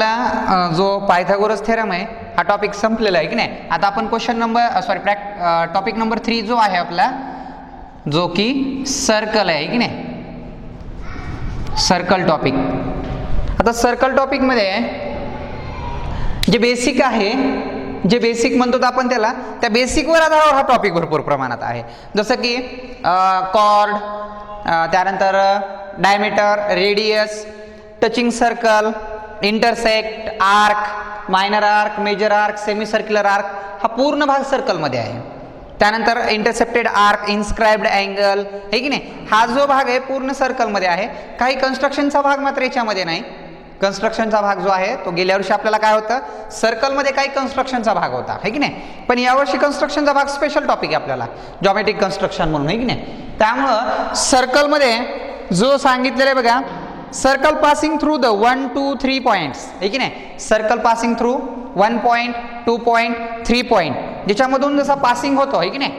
आपला जो Pythagoras theorem आहे हा टॉपिक संपलेला आहे की नाही. आता आपण टॉपिक नंबर 3 जो आहे आपला, जो की सर्कल आहे की नाही, सर्कल टॉपिक. आता सर्कल टॉपिक मध्ये जे बेसिक आहे, जे बेसिक म्हणतो आपण त्याला, त्या बेसिकवर आधार हा टॉपिक भरपूर प्रमाणात आहे. जसं की कॉर्ड, त्यानंतर diameter, radius, touching circle, intersect, arc, minor arc, major arc, semi circular arc, हा पूर्ण भाग सर्कलमध्ये आहे. त्यानंतर इंटरसेप्टेड आर्क, इन्स्क्राइब्ड अँगल, हे की नाही, हा जो भाग आहे पूर्ण सर्कलमध्ये आहे. काही कन्स्ट्रक्शनचा भाग मात्र याच्यामध्ये नाही. कन्स्ट्रक्शनचा भाग जो आहे तो गेल्या वर्षी आपल्याला काय होतं, सर्कलमध्ये काही कन्स्ट्रक्शनचा भाग होता, है की नाही. पण यावर्षी कन्स्ट्रक्शनचा भाग स्पेशल टॉपिक आहे आपल्याला, जॉमेट्रिक कन्स्ट्रक्शन म्हणून, है की नाही. त्यामुळं सर्कलमध्ये जो सांगितलेलं आहे बघा, circle passing through the 1, 2, 3 points, है की नाही. Circle passing through 1 point, 2 point, 3 point, ज्याच्यामधून जसा पासिंग होतो, है की नाही,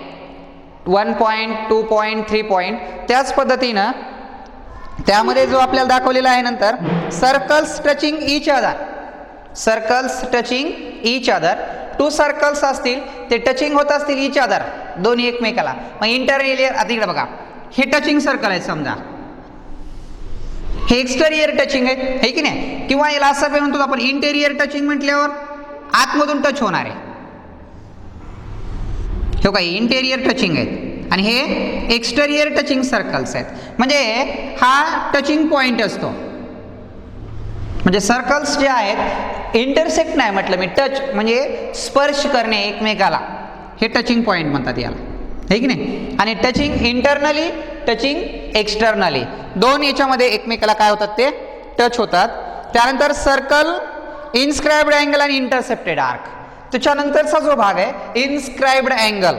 1 पॉइंट, 2 पॉइंट, 3 पॉइंट, त्याच पद्धतीनं त्यामध्ये जो आपल्याला दाखवलेला आहे नंतर, circles touching each other, circles touching each other, 2 circles असतील ते टचिंग होत असतील ईच अदर, दोन्ही एकमेकाला. मग इंटरियर, आता इकडे बघा, हे टचिंग सर्कल आहे समजा, हे एक्सटेरियर टचिंग आहे, है की नाही. किंवा याला असं म्हणतो आपण, इंटेरियर टचिंग म्हटल्यावर आतमधून टच होणार आहे, हे काय इंटेरियर टचिंग आहे. आणि हे एक्सटेरियर टचिंग सर्कल्स आहेत. म्हणजे हा टचिंग पॉइंट असतो. म्हणजे सर्कल्स जे आहेत, इंटरसेक्ट नाही म्हटलं मी, टच म्हणजे स्पर्श करणे एकमेकाला, हे टचिंग पॉइंट म्हणतात याला, है की नाही. आणि टचिंग इंटरनली, टचिंग एक्सटर्नली, दोन याच्यामध्ये एकमेकाला काय होतात, ते टच होतात. त्यानंतर सर्कल, इन्स्क्राइब्ड अँगल आणि इंटरसेप्टेड आर्क. त्याच्यानंतरचा जो भाग आहे इन्स्क्राइब्ड अँगल,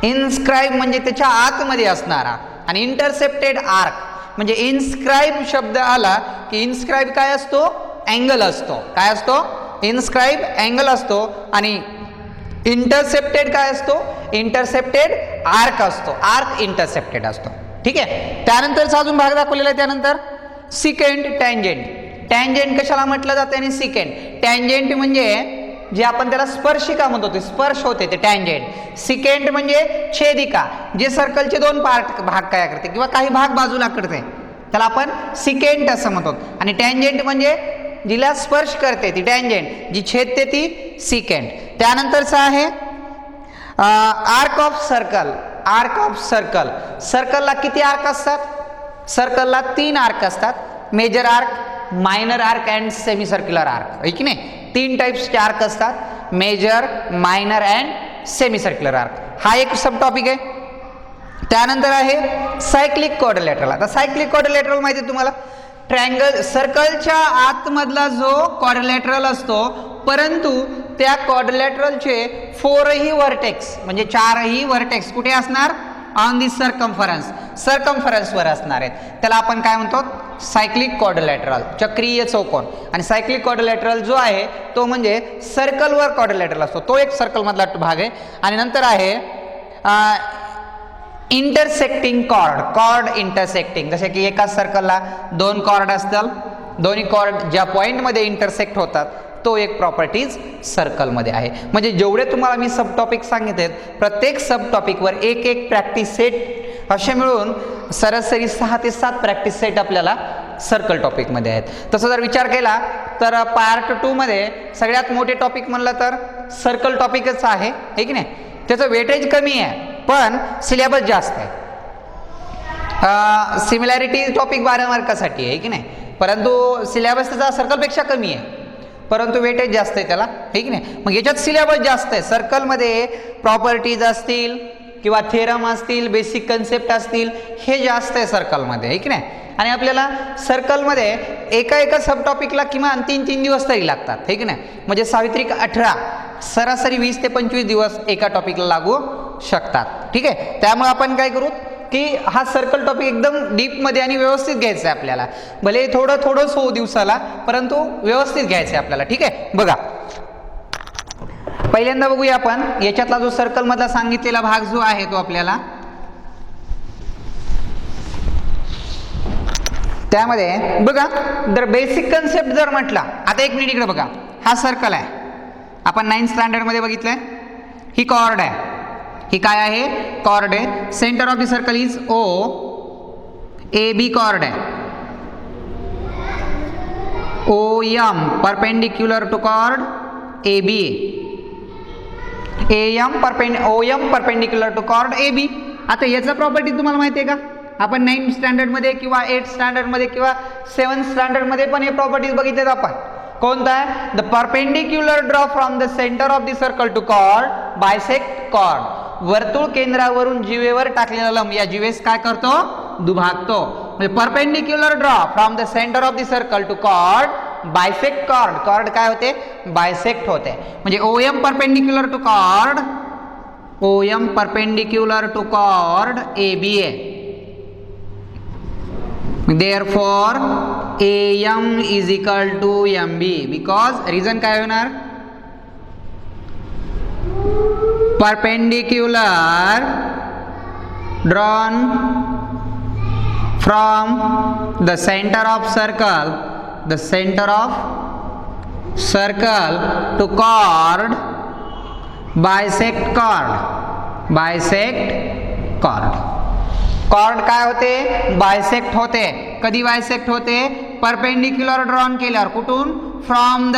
इन्स्क्राइब म्हणजे त्याच्या आतमध्ये असणारा, आणि इंटरसेप्टेड आर्क म्हणजे इन्स्क्राइब शब्द आला की इन्स्क्राइब काय असतो, अँगल असतो. काय असतो, इन्स्क्राइब अँगल असतो. आणि इंटरसेप्टेड काय असतो, इंटरसेप्टेड आर्क असतो, आर्क इंटरसेप्टेड असतो. ठीक आहे. त्यानंतरचा अजून भाग दाखवलेला आहे, त्यानंतर सिकेंड, टँजेंट. टँजेंट कशाला म्हटलं जातं, आणि सिकेंड. टँजेंट म्हणजे जे आपण त्याला स्पर्शिका म्हणतो, ते स्पर्श होते ते टँजेंट. सिकेंड म्हणजे छेदिका, जे सर्कलचे 2 भाग काय करते किंवा काही भाग बाजूला करते, त्याला आपण सिकेंट असं म्हणतो. आणि टँजेंट म्हणजे जिला स्पर्श करते ती टँजेंट, जी छेदते ती सिकेंड. त्यानंतरचं आहे arc of circle. Arc of circle, सर्कलला किती आर्क असतात, सर्कलला 3 आर्क असतात, major arc, minor arc and semi circular arc, है की नाही. 3 टाइप्सचे आर्क असतात, major, minor and semi circular arc. हा एक सब टॉपिक आहे. त्यानंतर आहे सायक्लिक क्वाड्रिलॅटरल. आता सायक्लिक क्वाड्रिलॅटरल माहिती आहे तुम्हाला, ट्रायंगल, सर्कलच्या आतमधला जो क्वाड्रिलॅटरल असतो, परंतु त्या क्वाड्रिलॅटरलचे 4ही व्हर्टेक्स म्हणजे 4ही व्हर्टेक्स कुठे असणार, ऑन दी सर्कम्फरन्स, सर्कम्फरन्सवर असणार आहेत. त्याला आपण काय म्हणतो, सायक्लिक क्वाड्रिलॅटरल, चक्रीय चौकोन. आणि सायक्लिक क्वाड्रिलॅटरल जो आहे तो म्हणजे सर्कलवर क्वाड्रिलॅटरल असतो, तो एक सर्कलमधला भाग आहे. आणि नंतर आहे इंटरसेक्टिंग कॉर्ड, कॉर्ड इंटरसेक्टिंग, जसे की एका सर्कलला 2 कॉर्ड असतात, दोन्ही कॉर्ड ज्या पॉईंटमध्ये इंटरसेक्ट होतात, तो एक प्रॉपर्टीज सर्कलमध्ये आहे. म्हणजे जेवढे तुम्हाला मी सब टॉपिक सांगितलेत, प्रत्येक सब टॉपिकवर एक प्रॅक्टिस सेट असे मिळून सरासरी 6 ते 7 प्रॅक्टिस सेट आपल्याला सर्कल टॉपिकमध्ये आहेत. तसं जर विचार केला तर पार्ट 2 मध्ये सगळ्यात मोठे टॉपिक म्हणलं तर सर्कल टॉपिकच आहे, है की नाही. त्याचं वेटेज कमी आहे पण सिलेबस जास्त आहे. सिमिलॅरिटी टॉपिक 12 मार्कासाठी आहे की नाही, परंतु सिलेबस त्याचा सर्कलपेक्षा कमी आहे, परंतु वेटेज जास्त आहे त्याला, है की नाही. मग याच्यात सिलेबस जास्त आहे. सर्कलमध्ये प्रॉपर्टीज असतील किंवा थेरम असतील, बेसिक कन्सेप्ट असतील, हे जास्त आहे सर्कलमध्ये, है की नाही. आणि आपल्याला सर्कलमध्ये एका सब टॉपिकला किमान 3-3 दिवस तरी लागतात, है की नाही. म्हणजे सावित्रिक 18 सरासरी 20 ते 25 दिवस एका टॉपिकला लागू शकतात. ठीक आहे. त्यामुळे आपण काय करू की हा सर्कल टॉपिक एकदम डीपमध्ये आणि व्यवस्थित घ्यायचा आहे आपल्याला. भले थोडं होऊ दिवसाला, परंतु व्यवस्थित घ्यायचं आहे आपल्याला. ठीक आहे. बघा, पहिल्यांदा बघूया आपण याच्यातला जो सर्कल मधला सांगितलेला भाग जो आहे तो आपल्याला, त्यामध्ये बघा जर बेसिक कन्सेप्ट जर म्हटला, आता एक मिनिट इकडे बघा, हा सर्कल आहे, आपण 9th स्टँडर्डमध्ये बघितलंय, ही कॉर्ड आहे, ही काय आहे, कॉर्ड आहे. Centre of the circle is O, A B chord आहे, O M perpendicular to chord A B, O M perpendicular to chord A B. आता याचा प्रॉपर्टी तुम्हाला माहिती आहे का, आपण 9th स्टँडर्डमध्ये किंवा 8th स्टँडर्डमध्ये किंवा 7th स्टँडर्डमध्ये पण हे प्रॉपर्टीज बघितलेत आपण. कोणता आहे, the perpendicular draw from the centre of the circle to chord bisect chord. वर्तुळ केंद्रावरून जीवेवर टाकलेला लंब या जीवेस काय करतो, दुभागतो. म्हणजे perpendicular draw from the centre of the circle to chord bisect chord. Chord काय होते, बायसेक्ट होते. म्हणजे O M perpendicular to chord, O M perpendicular to chord A B आहे. Therefore AM is equal to MB because reason काय होणार, perpendicular drawn from the center of circle to chord bisect chord. Cord काय होते, bisect होते. कधी bisect होते, perpendicular drawn केल्यावर. कुठून, from the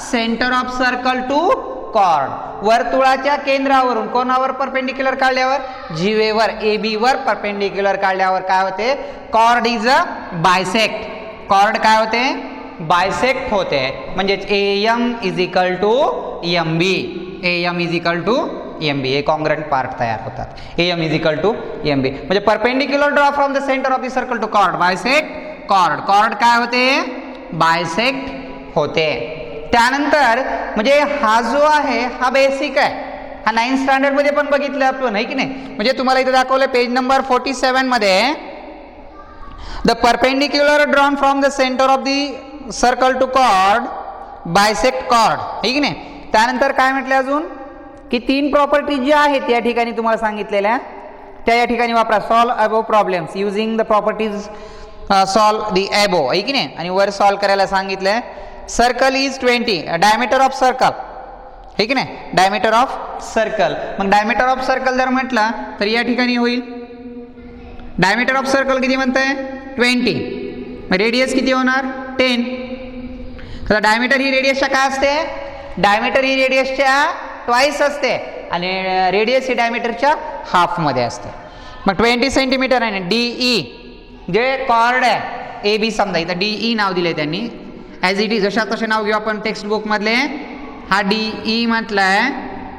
centre of circle to chord. वर्तुळाच्या केंद्रावरून कोणावर परपेंडिक्युलर काढल्यावर, जीवेवर ए बी वर परपेंडिक्युलर काढल्यावर काय होते, chord is a bisect. Chord काय होते, बायसेक्ट होते. म्हणजे AM is equal to MB, AM is equal to MB, हे कॉन्ग्रंट पार्ट तयार होतात. AM is equal to MB म्हणजे perpendicular draw from the centre of the circle to chord bisect chord. Chord काय होते, bisect होते. त्यानंतर म्हणजे हा जो आहे हा बेसिक आहे, हा 9th स्टँडर्डमध्ये पण बघितलं आपण, आहे की नाही. म्हणजे तुम्हाला इथे दाखवलं पेज नंबर 47 मध्ये, the perpendicular drawn from the centre of the circle to chord bisect chord, आहे की नाही. त्यानंतर काय म्हटलं अजून, की 3 प्रॉपर्टी ज्या आहेत या ठिकाणी तुम्हाला सांगितलेल्या, त्या या ठिकाणी वापरा. Solve above problems using the properties, solve the above, आहे की नाही. आणि वर सॉल्व करायला सांगितलंय. Circle is 20, diameter of circle, आहे की नाही, डायमीटर ऑफ सर्कल. मग डायमीटर ऑफ सर्कल जर म्हटला तर या ठिकाणी होईल, डायमीटर ऑफ सर्कल किती म्हणताय, 20. रेडियस किती होणार, 10. तर डायमीटर ही रेडियसच्या काय असते, डायमीटर ही रेडियसच्या ट्वाइस असते आणि रेडियस ही डायमीटरच्या हाफमध्ये असते. मग 20 सेंटीमीटर आहे ना. DE जे कॉर्ड आहे ए बी, समजा इथं DE नाव दिले त्यांनी, ॲज इट इज जशा तसे नाव घेऊ आपण टेक्स्ट बुकमधले. हा DE म्हटलाय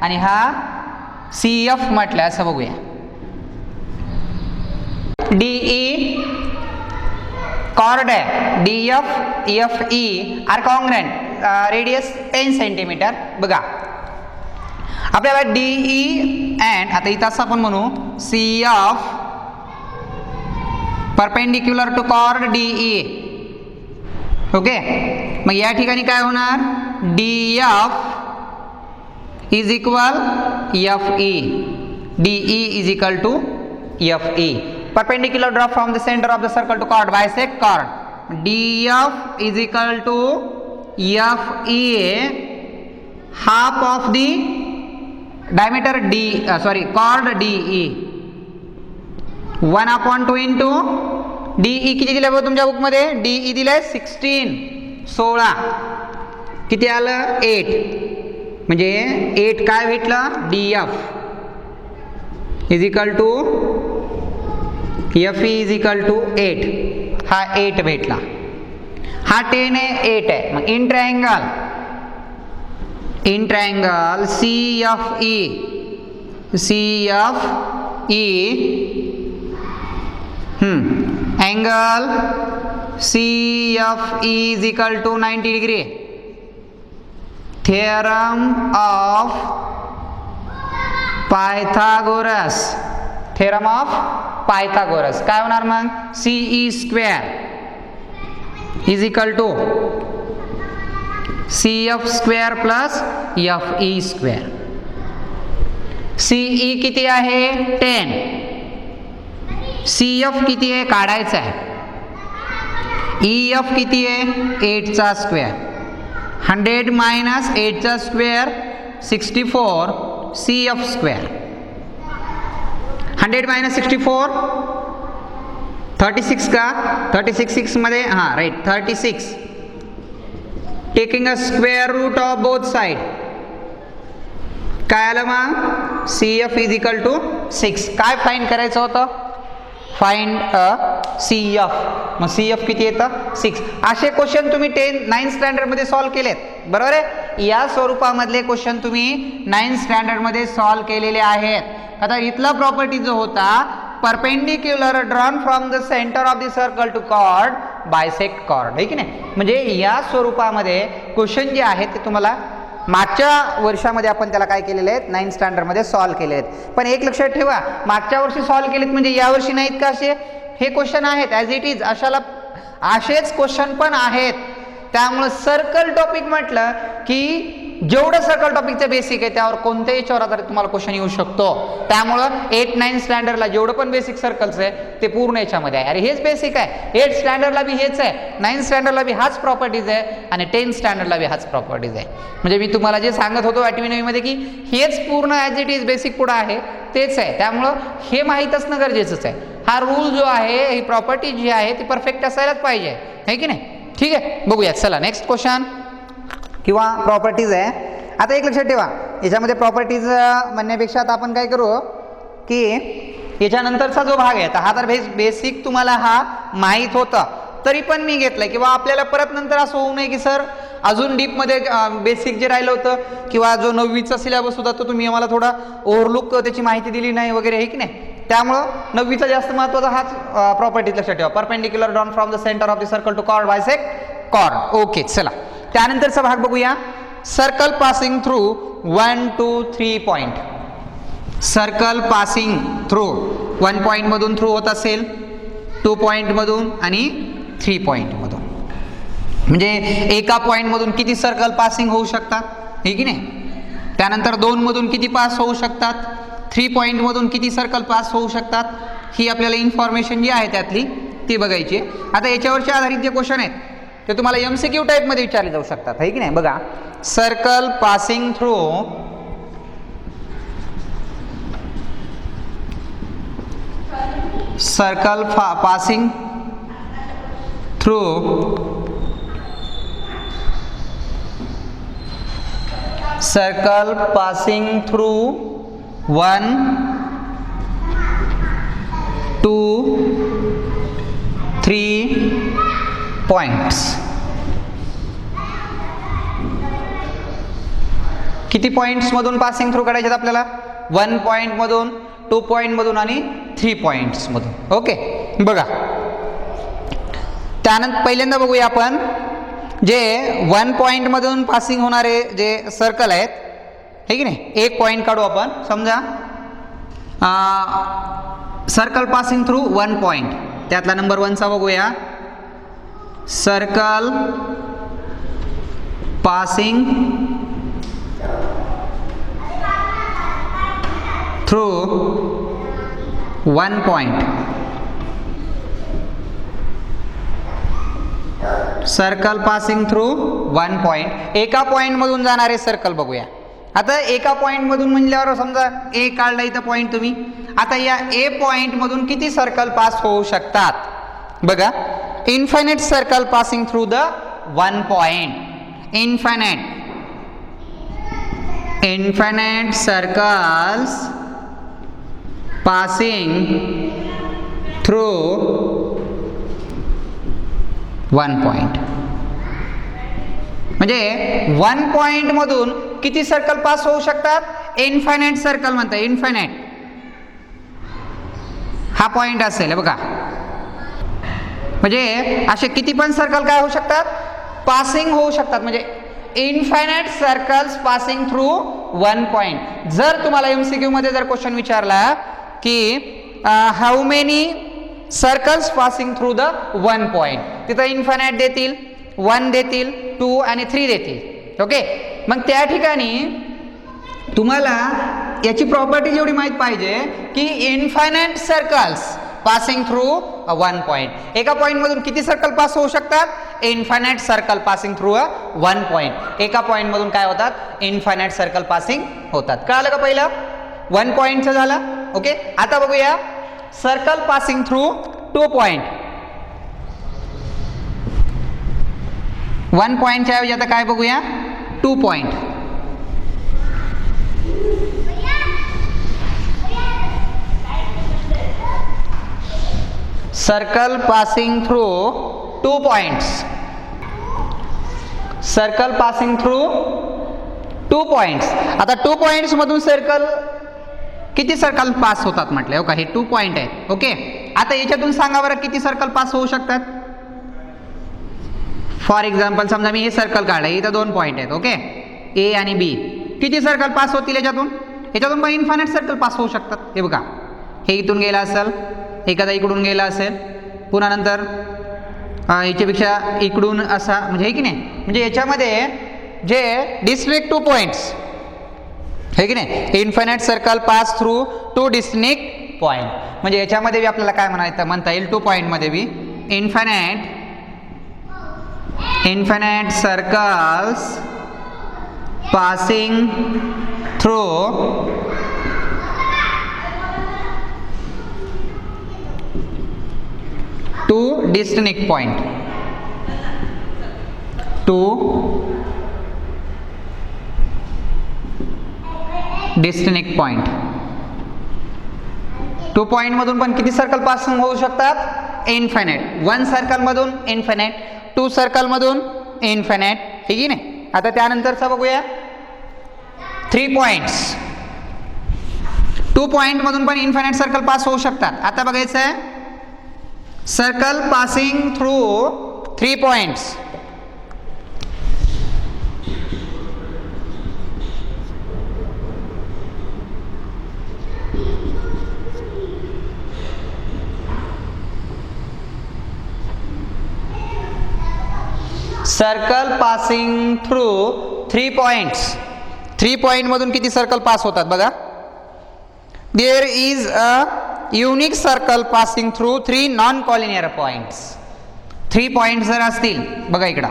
आणि हा CF म्हटलाय, असं बघूया. DE कॉर्ड आहे, DF FE are congruent, radius 10 centimetre. बघा आपल्याला DE अँड, आता इथं असं आपण म्हणू CF perpendicular to chord DE, okay. मग या ठिकाणी काय होणार, DF is equal FE, DE is equal to FE. Perpendicular draw from the centre of the circle to chord bisect chord. DF is equal to FE half of the diameter chord DE 1/2 into DE किती दिले बघा तुमच्या book मध्ये, DE दिले 16 किती आलं 8, म्हणजे 8 काय भेटलं, DF is equal to FE is equal to 8. हा 8 भेटला, हा 10 आहे, 8 आहे. मग in triangle CFE angle CFE is equal to 90 degree. Theorem of Pythagoras, काय होणार मग, CE square is equal to CF square plus FE square. CE किती आहे 10, CF किती आहे काढायचं आहे. ई एफ किती आहे 8चा स्क्वेअर, 100 मायनस 8चा square 64 C F square, 100 minus 64 36 का 36 मध्ये हां right 36 taking a square root of both side काय आलं मग C F is equal to 6. काय फाइंड करायचं होतं फाइंड अ सी एफ. मग सी एफ किती येतं 6. असे क्वेश्चन तुम्ही 9th स्टँडर्डमध्ये सॉल्व केलेत बरोबर आहे. या स्वरूपामधले क्वेश्चन तुम्ही 9th स्टँडर्डमध्ये सॉल्व केलेले आहेत. आता इथला प्रॉपर्टी जो होता perpendicular drawn from the centre of the circle to chord bisect chord आहे की नाही. म्हणजे या स्वरूपामध्ये क्वेश्चन जे आहेत ते तुम्हाला मागच्या वर्षामध्ये आपण त्याला काय केलेले आहेत 9th स्टँडर्डमध्ये सॉल्व केले आहेत. पण एक लक्षात ठेवा मागच्या वर्षी सॉल्व केलेत म्हणजे यावर्षी नाहीत का असे. हे क्वेश्चन आहेत ॲज इट इज असेच क्वेश्चन पण आहेत. त्यामुळं सर्कल टॉपिक म्हटलं की जेवढं सर्कल टॉपिकचं बेसिक आहे त्यावर कोणत्याही याच्यावर आधारित तुम्हाला क्वेश्चन येऊ शकतो. त्यामुळं 8-9 स्टँडर्डला जेवढं पण बेसिक सर्कलचं आहे ते पूर्ण याच्यामध्ये आहे. अरे हेच बेसिक आहे. 8th स्टँडर्डला बी हेच आहे, 9th स्टँडर्डला बी हाच प्रॉपर्टीज आहे आणि 10th स्टँडर्डला बी हाच प्रॉपर्टीज आहे. म्हणजे मी तुम्हाला जे सांगत होतो 8वी 9वीमध्ये की हेच पूर्ण ॲज इट इज बेसिक पुढं आहे तेच आहे. त्यामुळं हे माहीत असणं गरजेचंच आहे. हा रूल जो आहे ही प्रॉपर्टी जी आहे ती परफेक्ट असायलाच पाहिजे आहे की नाही. ठीक आहे बघूयात चला नेक्स्ट क्वेश्चन किंवा प्रॉपर्टीज आहे. आता एक लक्षात ठेवा याच्यामध्ये प्रॉपर्टीज म्हणण्यापेक्षा आता आपण काय करू की याच्यानंतरचा जो भाग आहे हा तर बेसिक तुम्हाला हा माहीत होता तरी पण मी घेतलं किंवा आपल्याला परत नंतर असं होऊ नये की सर अजून डीपमध्ये बेसिक जे राहिलं होतं किंवा जो 9वीचा सिलेबस होता तो तुम्ही आम्हाला थोडा ओव्हरलुक त्याची माहिती दिली नाही वगैरे आहे की नाही. त्यामुळं 9वीचा जास्त महत्त्वाचा हाच प्रॉपर्टीज लक्षात ठेवा perpendicular drawn from the centre of the circle to chord bisect chord. Okay चला त्यानंतरचा भाग बघूया. Circle passing through 1 2 3 point. Circle passing through 1 पॉईंटमधून थ्रू होत असेल 2 पॉईंटमधून आणि 3 पॉईंटमधून. म्हणजे एका पॉईंटमधून किती सर्कल पासिंग होऊ शकतात हे की नाही. त्यानंतर 2 मधून किती पास होऊ शकतात, 3 पॉईंटमधून किती सर्कल पास होऊ शकतात ही आपल्याला इन्फॉर्मेशन जी आहे त्यातली ती बघायची. आता याच्यावरच्या आधारित जे क्वेश्चन आहेत ते तुम्हाला MCQ टाईपमध्ये विचारले जाऊ शकतात आहे की नाही. बघा circle passing through circle passing through circle passing through 1 2 3 points. किती पॉइंट्स मधून पासिंग थ्रू काढायचे आपल्याला 1 पॉइंट मधून 2 पॉइंट मधून आणि 3 पॉइंट्स मधून. ओके बघा त्यानंतर पहिल्यांदा बघूया आपण जे 1 पॉइंट मधून पासिंग होणारे जे सर्कल आहेत हे की नाही. एक पॉइंट काढू आपण समजा सर्कल पासिंग थ्रू 1 पॉइंट त्यातला नंबर 1चा बघूया. Circle passing through 1 point. Circle passing through 1 point. एका पॉइंट मधून जाणारे सर्कल बघूया. आता एका पॉइंट मधून म्हणल्यावर समजा ए काढला इथं पॉइंट तुम्ही. आता या ए पॉइंट मधून किती सर्कल पास होऊ शकतात बघा. Infinite circle passing through the 1 point. Infinite circles passing through 1 point. म्हणजे 1 पॉइंट मधून किती सर्कल पास होऊ शकतात. इन्फायनाइट सर्कल म्हणतात. इन्फायनाइट हा पॉइंट असेल बघा. म्हणजे असे किती पण सर्कल काय होऊ शकतात पासिंग होऊ शकतात. म्हणजे infinite circles passing through 1 point. जर तुम्हाला MCQ मध्ये जर क्वेश्चन विचारला की how many circles passing through the 1 point तिथं इन्फायनाइट देतील 1 देतील 2 आणि 3 देतील. ओके मग त्या ठिकाणी तुम्हाला याची प्रॉपर्टी जेवढी माहीत पाहिजे की infinite circles passing through one point. एका पॉइंट मधून किती सर्कल पास होऊ शकतात? Infinite circle passing through a one point. एका पॉइंट मधून काय होतात? इन्फायनाइट सर्कल पासिंग होतात. कळालं का? पहिलं वन पॉइंटचं झालं. ओके, आता बघूया circle passing through two point. One पॉइंटच्या ऐवजी आता काय बघूया? Two point. Circle passing through two points. Circle passing through two points. आता टू पॉइंट्स मधून सर्कल किती सर्कल पास होतात म्हटले. ओके, हे टू पॉइंट आहेत. ओके, आता याच्यातून सांगा बरं किती सर्कल पास होऊ शकतात. फॉर एक्झाम्पल समजा मी हे सर्कल काढलं, इथं दोन पॉइंट आहेत. ओके, ए आणि बी. किती सर्कल पास होतील याच्यातून? याच्यातून पण इन्फायनाइट सर्कल पास होऊ शकतात. हे बघा, हे इथून गेला असेल, एखादा इकडून गेला असेल, पुन्हा नंतर याच्यापेक्षा इकडून असा, म्हणजे हे की नाही, म्हणजे याच्यामध्ये जे डिस्टिंक्ट टू पॉइंट्स हे की नाही, infinite circle pass through two distinct point. म्हणजे याच्यामध्ये बी आपल्याला काय म्हणता येईल? टू पॉइंट मध्ये बी infinite circles passing through two distinct point. Two distinct point. Two point मधून पण किती सर्कल पास होऊ शकतात? इन्फायनाइट. वन सर्कल मधून इन्फायनाइट, टू सर्कल मधून इन्फायनाइट. ठीक आहे ना. आता त्यानंतरचा बघूया थ्री पॉइंट्स. टू पॉइंट मधून पण इन्फायनाइट सर्कल पास होऊ शकतात. आता बघायचं आहे circle passing through three points. Circle passing through three points. Three point मधून किती सर्कल पास होतात बघा. There is a unique circle passing through three non collinear points. Three पॉइंट जर असतील बघा इकडं,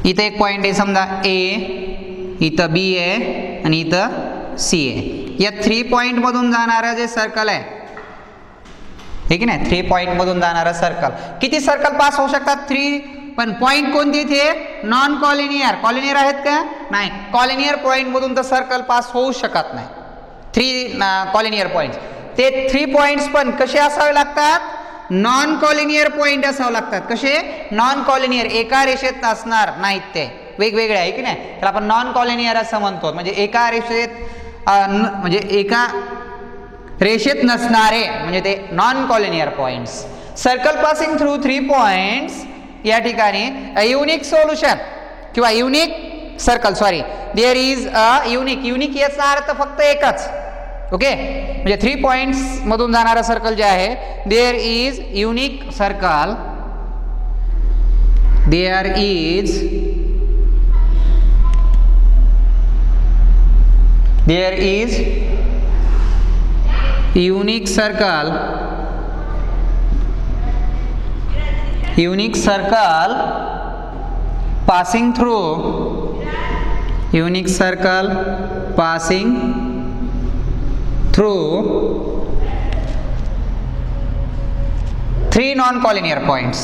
इथं एक पॉइंट आहे समजा ए, इथं बी आहे आणि इथं सी आहे. या थ्री पॉइंट मधून जाणारं जे सर्कल आहे, ठीक आहे ना, थ्री पॉइंट मधून जाणारा सर्कल, किती सर्कल पास होऊ शकतात? थ्री. पण पॉइंट कोणते इथे? Non collinear. कॉलिनियर आहेत का? नाही. कॉलिनियर पॉइंट मधून तर सर्कल पास होऊ शकत नाही. Three collinear point. ते थ्री पॉइंट्स पण कसे असावे लागतात? नॉन कॉलिनियर पॉइंट असावे लागतात. कसे? Non collinear. एका रेषेत असणार नाहीत, ते वेगवेगळे आहे की नाही, तर आपण नॉन कॉलिनियर असं म्हणतो. म्हणजे एका रेषेत म्हणजे एका रेषेत नसणारे म्हणजे ते non collinear points. Circle passing through three points या ठिकाणी युनिक सोल्युशन किंवा unique circle, sorry, there is a unique. Unique याचा अर्थ फक्त एकच. ओके, म्हणजे थ्री पॉइंट्स मधून जाणारा सर्कल जे आहे, there is unique circle. There is unique circle passing through three non-collinear points.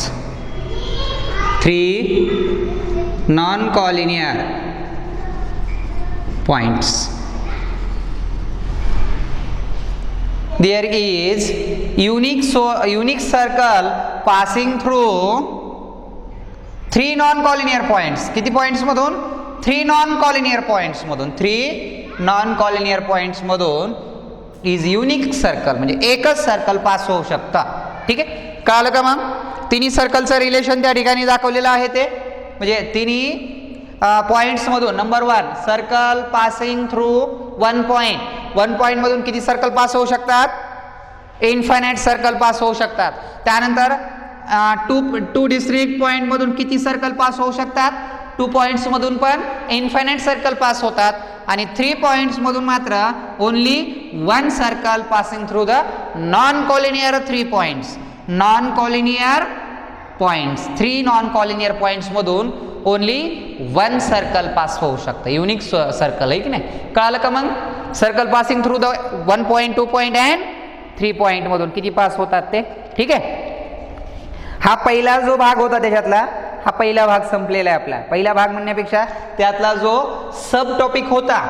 Three non-collinear points. There is unique circle passing through three non-collinear points. किती points मधून? Three non-collinear points मधून. Three non-collinear points मधून is unique circle, म्हणजे एकच circle pass होऊ शकता. ठीक आहे, कळालं का? मग तिन्ही सर्कलचं रिलेशन त्या ठिकाणी दाखवलेलं आहे. ते म्हणजे तिन्ही पॉइंट्स मधून. Number one, circle passing through one point. One point मधून किती सर्कल पास होऊ शकतात? इन्फायनाइट सर्कल पास होऊ शकतात. त्यानंतर टू डिस्टिंक्ट पॉइंट मधून किती सर्कल पास होऊ शकतात? टू पॉइंट्स मधून पण इन्फायनाइट सर्कल पास होतात. आणि 3 पॉईंट्समधून मात्र only 1 circle passing through the non collinear 3 points. Non collinear points 3 non collinear पॉईंट्समधून ओनली 1 सर्कल पास होऊ शकतं. युनिक सर्कल आहे की नाही. कळालं का मग. Circle passing through the 1 point 2 point and 3 पॉईंटमधून किती पास होतात ते. ठीक आहे. हा पहिला जो भाग होता त्याच्यातला हा पहिला भाग संपलेला आहे आपला. पहिला भाग म्हणण्यापेक्षा त्यातला जो सब टॉपिक होता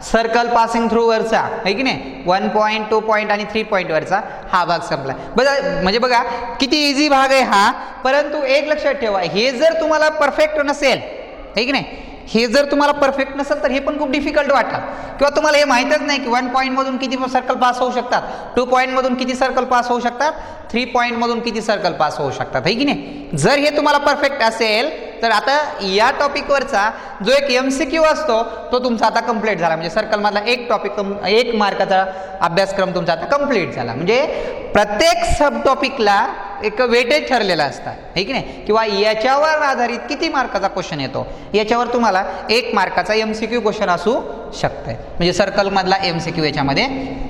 सर्कल पासिंग थ्रू वरचा आहे की नाही 1 पॉईंट 2 पॉईंट आणि 3 पॉईंट वरचा हा भाग संपला. म्हणजे बघा किती इझी भाग आहे हा. परंतु एक लक्षात ठेवा, हे जर तुम्हाला परफेक्ट नसेल आहे की नाही, हे जर तुम्हाला परफेक्ट नसेल तर हे पण खूप डिफिकल्ट वाटतं. किंवा तुम्हाला हे माहीतच नाही की 1 पॉईंटमधून किती सर्कल पास होऊ शकतात, 2 पॉईंटमधून किती सर्कल पास होऊ शकतात, 3 पॉईंटमधून किती सर्कल पास होऊ शकतात आहे की नाही. जर हे तुम्हाला परफेक्ट असेल तर आता या टॉपिकवरचा जो एक MCQ असतो तो तुमचा आता कंप्लीट झाला. म्हणजे सर्कलमधला एक टॉपिक 1 मार्काचा अभ्यासक्रम तुमचा आता कंप्लीट झाला. म्हणजे प्रत्येक सब टॉपिकला एक वेटेज ठरलेला असतं आहे की नाही. किंवा याच्यावर आधारित किती मार्काचा क्वेश्चन येतो याच्यावर तुम्हाला 1 मार्काचा MCQ क्वेश्चन असू शकतंय. म्हणजे सर्कलमधला MCQ याच्यामध्ये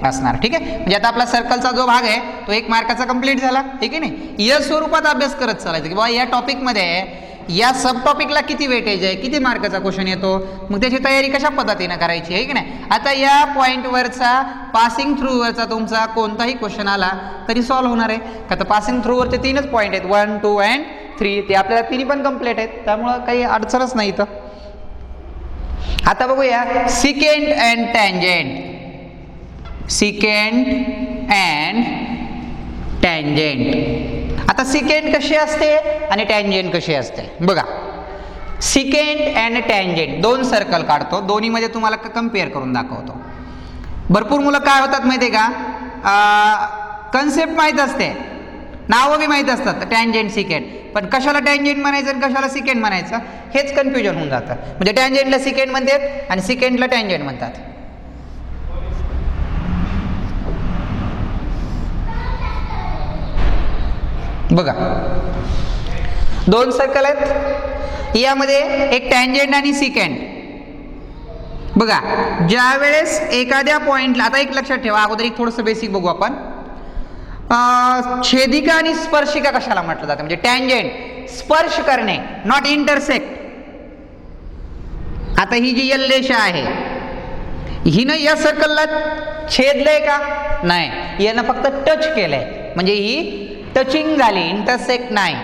असणार. ठीक आहे. म्हणजे आता आपला सर्कलचा जो भाग आहे तो 1 मार्काचा कंप्लीट झाला आहे की नाही. या स्वरूपात अभ्यास करत चालायचं की बाबा या टॉपिकमध्ये या सब टॉपिकला किती वेटेज आहे, किती मार्काचा क्वेश्चन येतो, मग त्याची तयारी कशा पद्धतीनं करायची आहे की नाही. आता या पॉईंटवरचा पासिंग थ्रूवरचा तुमचा कोणताही क्वेश्चन आला तरी सॉल्व्ह होणार आहे. का तर पासिंग थ्रूवरचे 3च पॉईंट आहेत 1 2 अँड 3. ते आपल्याला 3 पण कम्प्लीट आहेत त्यामुळं काही अडचणच नाही इथं. आता बघूया secant and tangent. Secant and tangent. आता सिकेंड कशी असते आणि टँजेंट कशी असते बघा. सिकेंड अँड टँजेंट 2 सर्कल काढतो, दोन्हीमध्ये तुम्हाला कम्पेअर करून दाखवतो. भरपूर मुलं काय होतात माहिती आहे का, कन्सेप्ट माहीत असते, नावं बी माहीत असतात टँजेंट सिकेंड, पण कशाला टँजेंट म्हणायचं आणि कशाला सिकेंड म्हणायचं हेच कन्फ्युजन होऊन जातं. म्हणजे टँजेंटला सिकेंड म्हणतात आणि सिकेंडला टँजेंट म्हणतात. बघा 2 सर्कल आहेत, यामध्ये एक टँजेंट आणि सिकेंड. बघा ज्या वेळेस एखाद्या पॉइंटला, आता एक लक्षात ठेवा, अगोदर एक थोडंसं बेसिक बघू आपण. छेदिका आणि स्पर्शिका कशाला म्हटलं जातं. म्हणजे टँजेंट स्पर्श करणे, नॉट इंटरसेक्ट. आता ही जी यल रेषा आहे हिनं या सर्कलला छेदलंय का, नाही, यानं फक्त टच केलंय. म्हणजे ही टचिंग झाली, इंटरसेक्ट नाही.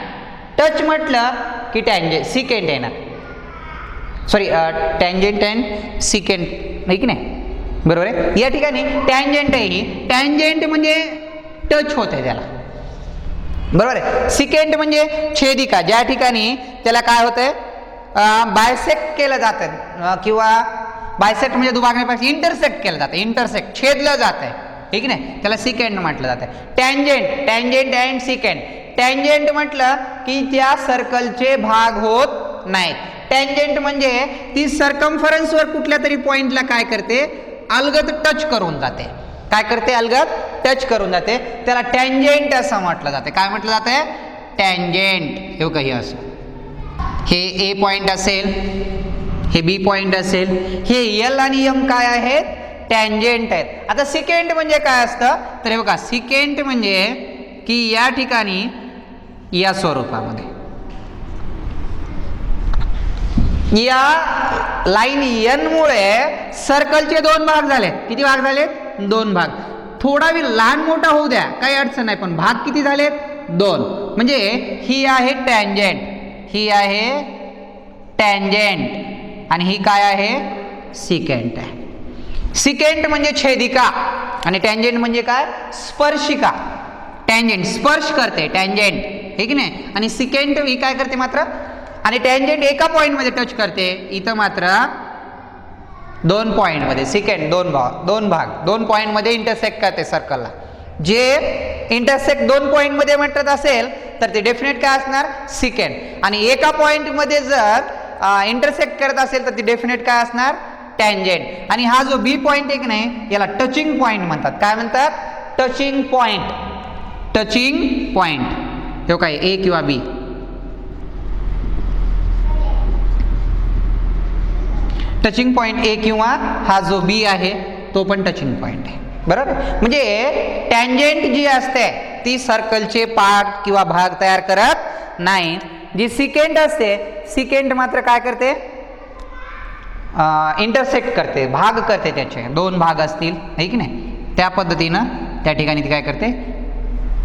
टच म्हटलं की टँजेंट सिकेंड येणार. सॉरी टँजेंट अँड सिकेंड आहे की नाही, बरोबर आहे. या ठिकाणी टँजेंट आहे, ही टँजेंट म्हणजे टच होते त्याला, बरोबर आहे. सिकेंड म्हणजे छेदिका, ज्या ठिकाणी त्याला काय होतंय बायसेक्ट केलं जातं किंवा बायसेक्ट म्हणजे दुभागण्यापासून इंटरसेक्ट केलं जातं, इंटरसेक्ट छेदलं जातंय ठीक नाही, त्याला सिकेंड म्हटलं जातं. Tangent, tangent and secant. Tangent म्हटलं की त्या सर्कलचे भाग होत नाहीत. टँजेंट म्हणजे ती सर्कम्फरन्सवर कुठल्या तरी पॉइंटला काय करते, अलगद टच करून जाते. काय करते, अलगद टच करून जाते, त्याला टँजेंट असं म्हटलं जाते. काय म्हटलं जाते, टँजेंट. हे काही असं, हे ए पॉइंट असेल, हे बी पॉइंट असेल, हे एल आणि एम काय आहेत, टँजेंट आहेत. आता सिकेंड म्हणजे काय असतं, तर हे बघा सिकेंड म्हणजे की या ठिकाणी या स्वरूपामध्ये या लाईन एन मुळे सर्कलचे 2 भाग झाले. किती भाग झालेत, 2 भाग. थोडा वेळ लहान मोठा होऊ द्या, काही अडचण नाही, पण भाग किती झालेत, 2. म्हणजे ही आहे टँजेंट, ही आहे टँजेंट आणि ही काय आहे, सिकेंट आहे. सिकेंट म्हणजे छेदिका आणि टँजेंट म्हणजे काय, स्पर्शिका. टँजेंट स्पर्श करते, टँजेंट हे की नाही, आणि सिकेंट ही काय करते मात्र, आणि टँजेंट एका पॉइंट मध्ये टच करते, इथं मात्र 2 पॉइंट मध्ये. सिकेंड 2 भाग 2 पॉइंट मध्ये इंटरसेक्ट करते सर्कलला. जे इंटरसेक्ट 2 पॉइंट मध्ये म्हणत असेल तर ते डेफिनेट काय असणार, सिकेंड. आणि एका पॉइंट मध्ये जर इंटरसेक्ट करत असेल तर ती डेफिनेट काय असणार, टँजेंट. आणि हा जो बी पॉइंट एक नाही, याला टचिंग पॉइंट म्हणतात. काय म्हणतात, टचिंग पॉइंट. टचिंग पॉइंट हे काय, ए किंवा बी. टचिंग पॉईंट ए किंवा हा जो बी आहे तो पण टचिंग पॉईंट आहे. बरोबर. म्हणजे टँजेंट जी असते ती सर्कलचे पार्ट किंवा भाग तयार करत नाही. जी सिकेंट असते, सिकेंट मात्र काय करते, इंटरसेक्ट करते, भाग करते, त्याचे दोन भाग असतील आहे की नाही, त्या पद्धतीनं त्या ठिकाणी ती काय करते,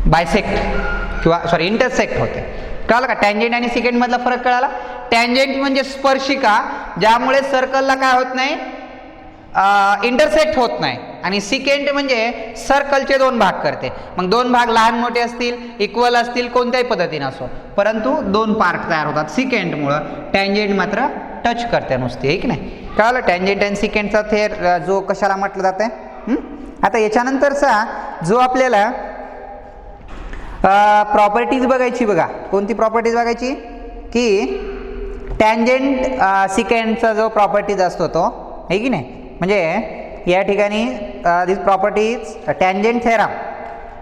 बायसेक्ट किंवा सॉरी इंटरसेक्ट होते. कळालं का? टँजेंट आणि सिकेंट मधला फरक कळाला. टँजेंट म्हणजे स्पर्शिका ज्यामुळे सर्कलला काय होत नाही, इंटरसेक्ट होत नाही. आणि सिकेंट म्हणजे सर्कलचे दोन भाग करते. मग दोन भाग लहान मोठे असतील, इक्वल असतील, कोणत्याही पद्धतीने असो, परंतु दोन पार्ट तयार होतात सिकेंटमुळं. टँजेंट मात्र टच करते नुसती, आहे की नाही. कळालं? टँजेंट आणि सिकेंटचा थेर जो कशाला म्हटलं जातं. आता याच्यानंतरचा जो आपल्याला प्रॉपर्टीज बघायची बघा. कोणती प्रॉपर्टीज बघायची की टँजेंट सिकेंटचा जो प्रॉपर्टीज असतो तो, आहे की नाही. म्हणजे या ठिकाणी दिस प्रॉपर्टीज टँजेंट थेरम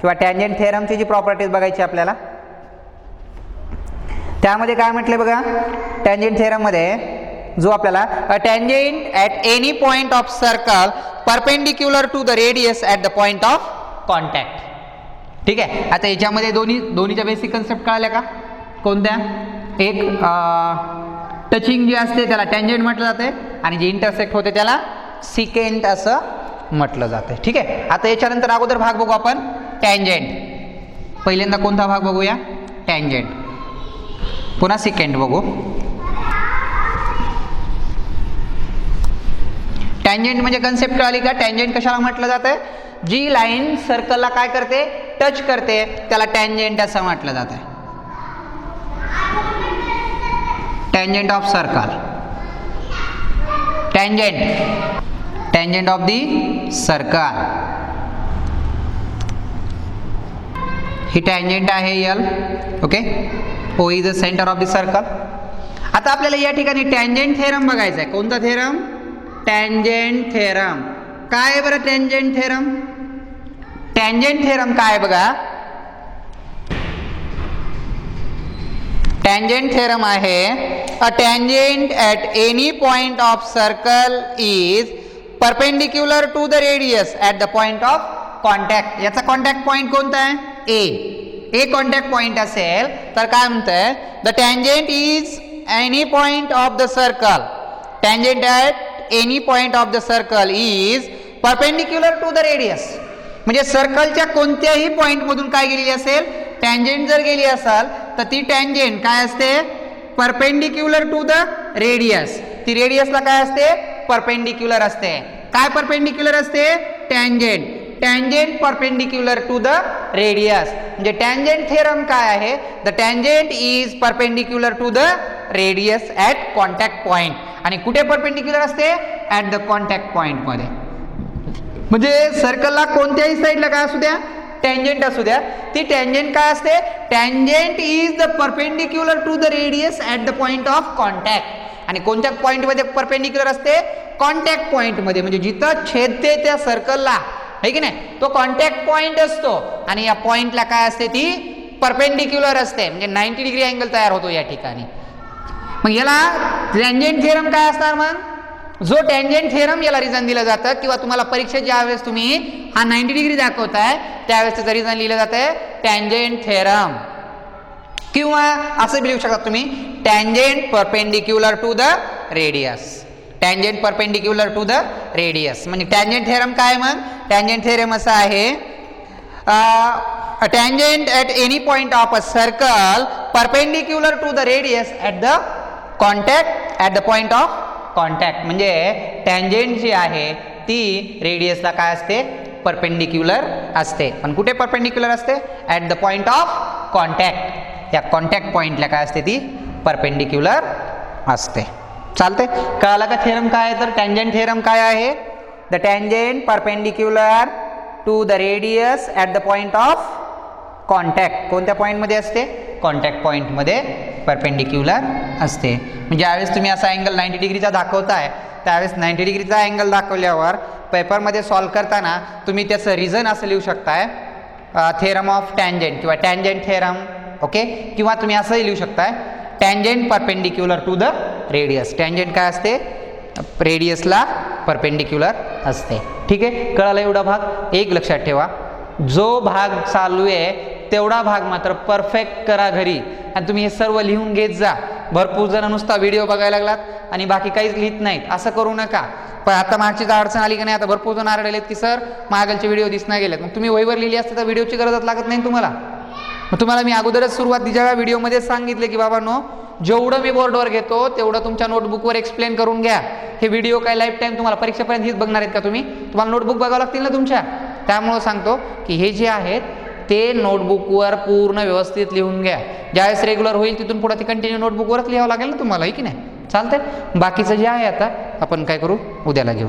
किंवा टँजेंट थेरमची जी प्रॉपर्टीज बघायची आपल्याला, त्यामध्ये काय म्हटले बघा. टँजेंट थेरममध्ये जो आपल्याला a tangent at any point of circle perpendicular to the radius at the point of contact. ठीक आहे. आता याच्यामध्ये दोन्हीच्या बेसिक कन्सेप्ट कळाल्या का? कोणत्या? एक टचिंग जी असते त्याला टँजेंट म्हटलं जाते आणि जी इंटरसेक्ट होते त्याला सिकेंट असं म्हटलं जाते. ठीक आहे. आता याच्यानंतर अगोदर भाग बघू आपण टँजेंट. पहिल्यांदा कोणता भाग बघूया? टँजेंट. पुन्हा सिकेंट बघू. टँजेंट म्हणजे कन्सेप्ट कळाली का? टँजेंट कशाला म्हटलं जातं? जी लाईन सर्कलला काय करते, टच करते, त्याला टँजेंट असं म्हटलं जातं. Tangent of circle, tangent of the circle. ही टँजेंट आहे यल. Okay. O is the centre of the circle. आता आपल्याला या ठिकाणी टँजेंट थेरम बघायचा आहे. कोणता थेरम? Tangent theorem. काय बरं टँजेंट थेरम? टँजेंट थेरम काय बघा. टँजेंट थेरम आहे a tangent at any point of circle is perpendicular to the radius at the point of contact. याचा कॉन्टॅक्ट पॉइंट कोणता आहे? ए कॉन्टॅक्ट पॉइंट असेल तर काय म्हणतंय, the tangent is any point of the circle. Tangent at any point of the circle is perpendicular to the radius. म्हणजे सर्कलच्या कोणत्याही पॉइंट मधून काय गेलेली असेल, टँजेंट जर गेली असेल तर ती टँजेंट काय असते, परपेंडिक्युलर टू द रेडियस. ती रेडियसला काय असते, परपेंडिक्युलर असते. काय परपेंडिक्युलर असते? Tangent. Tangent perpendicular to the radius. म्हणजे टँजेंट थेरम काय आहे, the tangent is perpendicular to the radius at contact point. आणि कुठे परपेंडिक्युलर असते? ॲट द कॉन्टॅक्ट पॉइंट मध्ये. म्हणजे सर्कलला कोणत्याही साईडला काय असू द्या, टँजेंट असू द्या, ती टँजेंट काय असते, tangent is the perpendicular to the radius at the point of contact. आणि कोणत्या पॉइंट मध्ये परपेंडिक्युलर असते? कॉन्टॅक्ट पॉइंट मध्ये. म्हणजे जिथं छेदते त्या सर्कलला, है की नाही, तो कॉन्टॅक्ट पॉइंट असतो. आणि या पॉइंटला काय असते, ती परपेंडिक्युलर असते. म्हणजे 90 डिग्री अँगल तयार होतो या ठिकाणी. मग याला टँजेंट थेरम काय असणार? मग जो टँजेंट थेरम याला रिझन दिलं जातं, किंवा तुम्हाला परीक्षेत ज्यावेळेस तुम्ही हा 90 डिग्री दाखवताय त्यावेळेस त्याचं रिझन लिहिलं जातंय टँजेंट थेरम. किंवा असं लिहू शकता तुम्ही, tangent perpendicular to the radius. Tangent perpendicular to the radius. म्हणजे टँजेंट थेरम काय? मग टँजेंट थेरम असं आहे, tangent at any point of a circle perpendicular to the radius at the contact at the point of contact. म्हणजे tangent जी आहे ती रेडियसला काय असते, परपेंडिक्युलर असते. पण कुठे परपेंडिक्युलर असते? At the point of contact. या कॉन्टॅक्ट पॉइंटला काय असते, ती परपेंडिक्युलर असते. चालते. कळालं का थेरम काय आहे? तर टँजेंट थेरम काय आहे, the tangent perpendicular to the radius at the point of contact. कोणत्या पॉईंटमध्ये असते? कॉन्टॅक्ट पॉईंटमध्ये परपेंडिक्युलर असते. म्हणजे ज्यावेळेस तुम्ही असा अँगल 90 डिग्रीचा दाखवताय त्यावेळेस 90 डिग्रीचा अँगल दाखवल्यावर पेपरमध्ये सॉल्व करताना तुम्ही त्याचं रिझन असं लिहू शकताय, थेरम ऑफ टँजेंट किंवा टँजेंट थेरम. ओके. किंवा तुम्ही असंही लिहू शकताय, tangent perpendicular to the radius. Tangent काय असते? रेडियसला परपेंडिक्युलर असते. ठीक आहे, कळाला एवढा भाग. एक लक्षात ठेवा, जो भाग चालू आहे तेवढा भाग मात्र परफेक्ट करा घरी आणि तुम्ही हे सर्व लिहून घेत जा. भरपूर जण नुसता व्हिडिओ बघायला लागलात आणि बाकी काहीच लिहित नाहीत, असं करू नका. पण आता मागची अडचण आली की नाही, आता भरपूर जण आरडलेत की सर मागलचे व्हिडिओ दिसणार गेलेत. मग तुम्ही वहीवर लिहिली असते तर व्हिडिओची गरजच लागत नाही तुम्हाला. मग तुम्हाला मी अगोदरच सुरुवातीच्या व्हिडिओमध्ये सांगितले की बाबांनो, जेवढं मी बोर्डवर घेतो तेवढं तुमच्या नोटबुकवर एक्सप्लेन करून घ्या. हे व्हिडिओ काय लाईफ टाईम तुम्हाला परीक्षेपर्यंत हीच बघणार आहेत का तुम्ही? तुम्हाला नोटबुक बघावं लागतील ना तुमच्या. त्यामुळं सांगतो की हे जे आहेत ते नोटबुकवर पूर्ण व्यवस्थित लिहून घ्या. ज्यावेळेस रेग्युलर होईल तिथून पुढे ती कंटिन्यू नोटबुकवरच लिहावं लागेल ना तुम्हाला, की नाही? चालतंय. बाकीचं जे आहे आता आपण काय करू, उद्याला घेऊ.